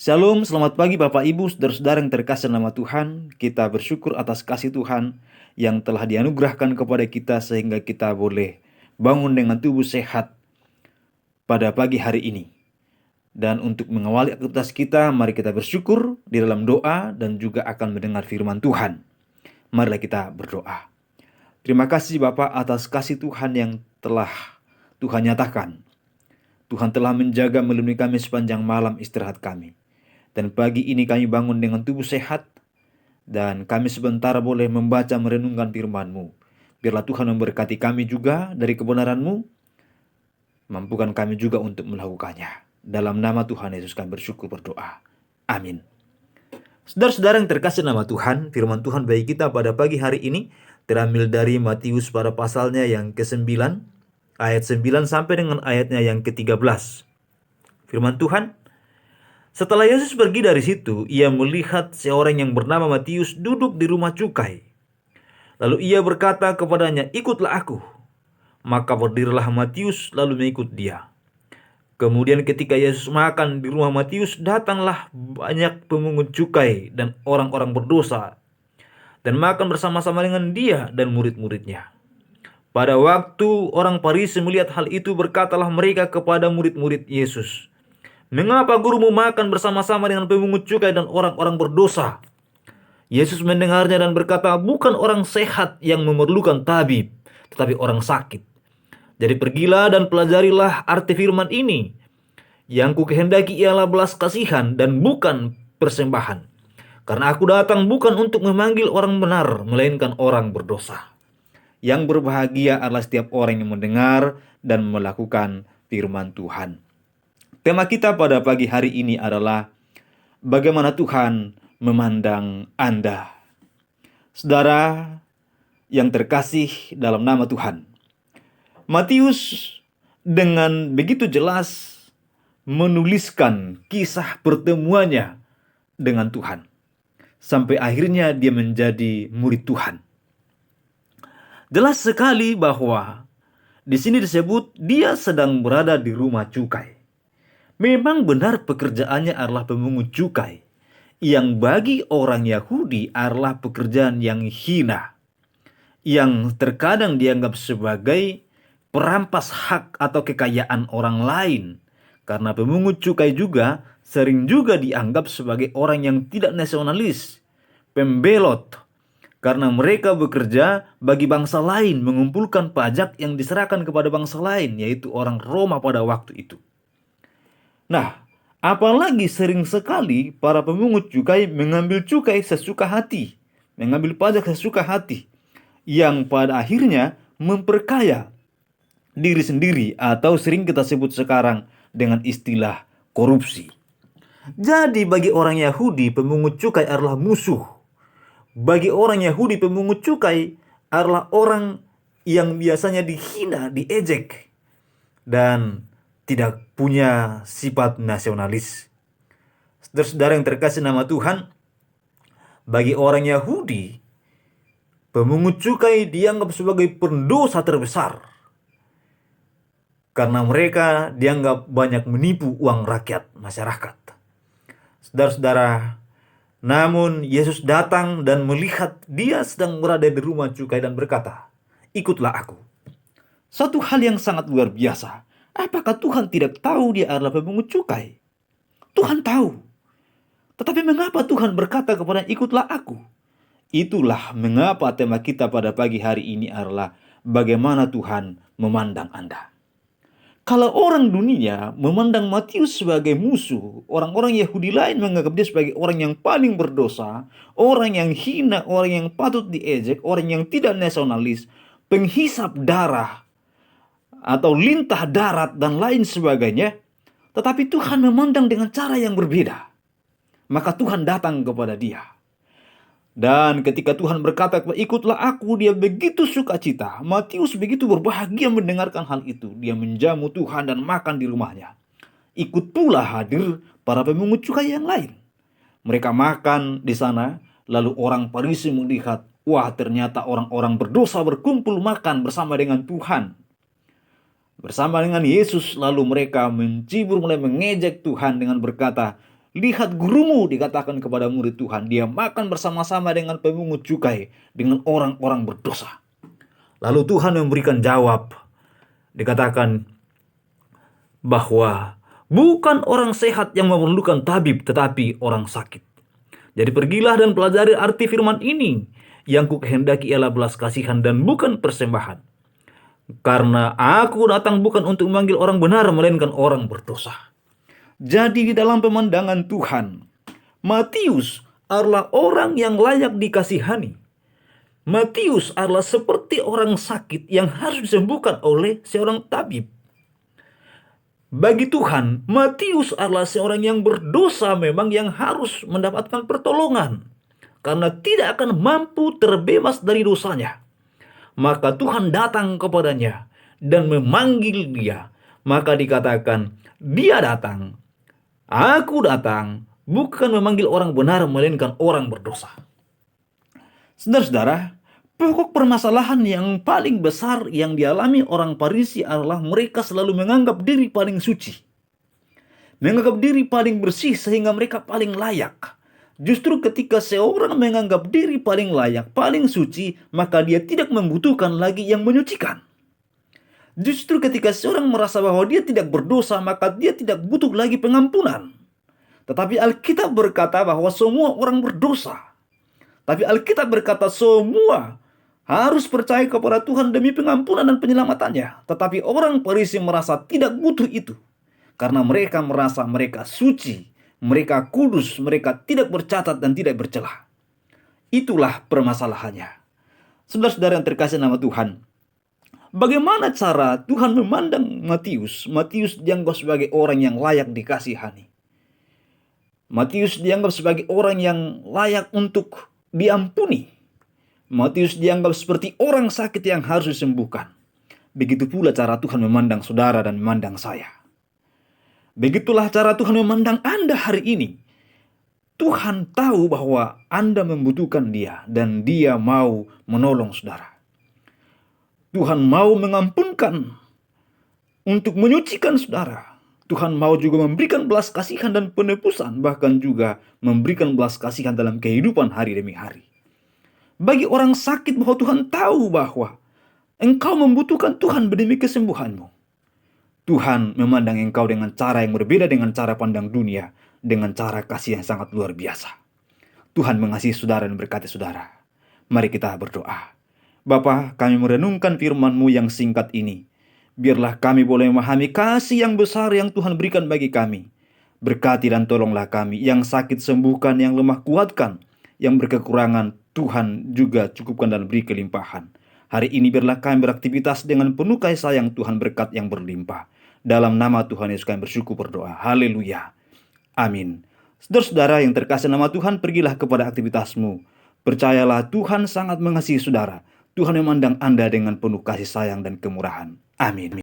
Shalom, selamat pagi Bapak Ibu, saudara-saudara yang terkasih nama Tuhan. Kita bersyukur atas kasih Tuhan yang telah dianugerahkan kepada kita sehingga kita boleh bangun dengan tubuh sehat pada pagi hari ini. Dan untuk mengawali aktivitas kita, mari kita bersyukur di dalam doa dan juga akan mendengar firman Tuhan. Marilah kita berdoa. Terima kasih Bapak atas kasih Tuhan yang telah Tuhan nyatakan. Tuhan telah menjaga melindungi kami sepanjang malam istirahat kami. Dan pagi ini kami bangun dengan tubuh sehat, dan kami sebentar boleh membaca merenungkan firman-Mu. Biarlah Tuhan memberkati kami juga dari kebenaran-Mu, mampukan kami juga untuk melakukannya. Dalam nama Tuhan Yesus kami bersyukur berdoa. Amin. Saudara-saudara yang terkasih nama Tuhan, firman Tuhan bagi kita pada pagi hari ini terambil dari Matius pada pasalnya yang ke-9, ayat 9 sampai dengan ayatnya yang ke-13. Firman Tuhan, setelah Yesus pergi dari situ, ia melihat seorang yang bernama Matius duduk di rumah cukai. Lalu ia berkata kepadanya, "Ikutlah aku." Maka berdirilah Matius lalu mengikut dia. Kemudian ketika Yesus makan di rumah Matius, datanglah banyak pemungut cukai dan orang-orang berdosa dan makan bersama-sama dengan dia dan murid-muridnya. Pada waktu orang Farisi melihat hal itu, berkatalah mereka kepada murid-murid Yesus, "Mengapa gurumu makan bersama-sama dengan pemungut cukai dan orang-orang berdosa?" Yesus mendengarnya dan berkata, "Bukan orang sehat yang memerlukan tabib, tetapi orang sakit. Jadi pergilah dan pelajarilah arti firman ini. Yang kukehendaki ialah belas kasihan dan bukan persembahan. Karena aku datang bukan untuk memanggil orang benar, melainkan orang berdosa." Yang berbahagia adalah setiap orang yang mendengar dan melakukan firman Tuhan. Tema kita pada pagi hari ini adalah bagaimana Tuhan memandang Anda. Saudara yang terkasih dalam nama Tuhan, Matius dengan begitu jelas menuliskan kisah pertemuannya dengan Tuhan. Sampai akhirnya dia menjadi murid Tuhan. Jelas sekali bahwa di sini disebut dia sedang berada di rumah cukai. Memang benar pekerjaannya adalah pemungut cukai, yang bagi orang Yahudi adalah pekerjaan yang hina, yang terkadang dianggap sebagai perampas hak atau kekayaan orang lain. Karena pemungut cukai juga sering juga dianggap sebagai orang yang tidak nasionalis, pembelot, karena mereka bekerja bagi bangsa lain, mengumpulkan pajak yang diserahkan kepada bangsa lain, yaitu orang Roma pada waktu itu. Nah, apalagi sering sekali para pemungut cukai mengambil cukai sesuka hati, mengambil pajak sesuka hati, yang pada akhirnya memperkaya diri sendiri atau sering kita sebut sekarang dengan istilah korupsi. Jadi bagi orang Yahudi, pemungut cukai adalah musuh. Bagi orang Yahudi, pemungut cukai adalah orang yang biasanya dihina, diejek, dan tidak punya sifat nasionalis. Saudara-saudara yang terkasih nama Tuhan, bagi orang Yahudi, pemungut cukai dianggap sebagai pendosa terbesar. Karena mereka dianggap banyak menipu uang rakyat masyarakat. Saudara-saudara, namun Yesus datang dan melihat dia sedang berada di rumah cukai dan berkata, "Ikutlah aku." Satu hal yang sangat luar biasa. Apakah Tuhan tidak tahu dia adalah pemungut cukai? Tuhan tahu. Tetapi mengapa Tuhan berkata kepada "Ikutlah aku"? Itulah mengapa tema kita pada pagi hari ini adalah bagaimana Tuhan memandang Anda. Kalau orang dunia memandang Matius sebagai musuh, orang-orang Yahudi lain menganggap dia sebagai orang yang paling berdosa, orang yang hina, orang yang patut diejek, orang yang tidak nasionalis, penghisap darah, atau lintah darat, dan lain sebagainya. Tetapi Tuhan memandang dengan cara yang berbeda. Maka Tuhan datang kepada dia. Dan ketika Tuhan berkata, "Ikutlah aku," dia begitu sukacita. Matius begitu berbahagia mendengarkan hal itu. Dia menjamu Tuhan dan makan di rumahnya. Ikut pula hadir para pemungut cukai yang lain. Mereka makan di sana, lalu orang Farisi melihat, wah, ternyata orang-orang berdosa berkumpul makan bersama dengan Tuhan, bersama dengan Yesus. Lalu mereka mencibur, mulai mengejek Tuhan dengan berkata, Lihat gurumu, dikatakan kepada murid Tuhan, dia makan bersama-sama dengan pemungut cukai, dengan orang-orang berdosa. Lalu Tuhan memberikan jawab, dikatakan bahwa bukan orang sehat yang memerlukan tabib, tetapi orang sakit. Jadi pergilah dan pelajari arti firman ini, yang kukehendaki ialah belas kasihan dan bukan persembahan. Karena aku datang bukan untuk memanggil orang benar, melainkan orang berdosa. Jadi di dalam pemandangan Tuhan, Matius adalah orang yang layak dikasihani. Matius adalah seperti orang sakit yang harus disembuhkan oleh seorang tabib. Bagi Tuhan, Matius adalah seorang yang berdosa memang yang harus mendapatkan pertolongan, karena tidak akan mampu terbebas dari dosanya. Maka Tuhan datang kepadanya dan memanggil dia. Maka dikatakan, dia datang, aku datang, bukan memanggil orang benar, melainkan orang berdosa. Saudara-saudara, pokok permasalahan yang paling besar yang dialami orang Farisi adalah mereka selalu menganggap diri paling suci, menganggap diri paling bersih sehingga mereka paling layak. Justru ketika seorang menganggap diri paling layak, paling suci, maka dia tidak membutuhkan lagi yang menyucikan. Justru ketika seorang merasa bahwa dia tidak berdosa, maka dia tidak butuh lagi pengampunan. Tetapi Alkitab berkata bahwa semua orang berdosa. Tapi Alkitab berkata semua harus percaya kepada Tuhan demi pengampunan dan penyelamatannya. Tetapi orang Farisi merasa tidak butuh itu, karena mereka merasa mereka suci, mereka kudus, mereka tidak bercacat dan tidak bercelah. Itulah permasalahannya. Saudara-saudara yang terkasih nama Tuhan, bagaimana cara Tuhan memandang Matius? Matius dianggap sebagai orang yang layak dikasihani. Matius dianggap sebagai orang yang layak untuk diampuni. Matius dianggap seperti orang sakit yang harus disembuhkan. Begitu pula cara Tuhan memandang saudara dan memandang saya. Begitulah cara Tuhan memandang Anda hari ini. Tuhan tahu bahwa Anda membutuhkan Dia dan Dia mau menolong saudara. Tuhan mau mengampunkan untuk menyucikan saudara. Tuhan mau juga memberikan belas kasihan dan penebusan, bahkan juga memberikan belas kasihan dalam kehidupan hari demi hari. Bagi orang sakit, bahwa Tuhan tahu bahwa engkau membutuhkan Tuhan demi kesembuhanmu. Tuhan memandang engkau dengan cara yang berbeda dengan cara pandang dunia, dengan cara kasih yang sangat luar biasa. Tuhan mengasihi saudara dan berkati saudara. Mari kita berdoa. Bapa, kami merenungkan firman-Mu yang singkat ini. Biarlah kami boleh memahami kasih yang besar yang Tuhan berikan bagi kami. Berkati dan tolonglah kami, yang sakit sembuhkan, yang lemah kuatkan, yang berkekurangan Tuhan juga cukupkan dan beri kelimpahan. Hari ini biarlah kami beraktivitas dengan penuh kasih sayang Tuhan, berkat yang berlimpah. Dalam nama Tuhan Yesus kami bersyukur berdoa. Haleluya. Amin. Saudara-saudara yang terkasih nama Tuhan, pergilah kepada aktivitasmu. Percayalah Tuhan sangat mengasihi saudara. Tuhan memandang Anda dengan penuh kasih sayang dan kemurahan. Amin.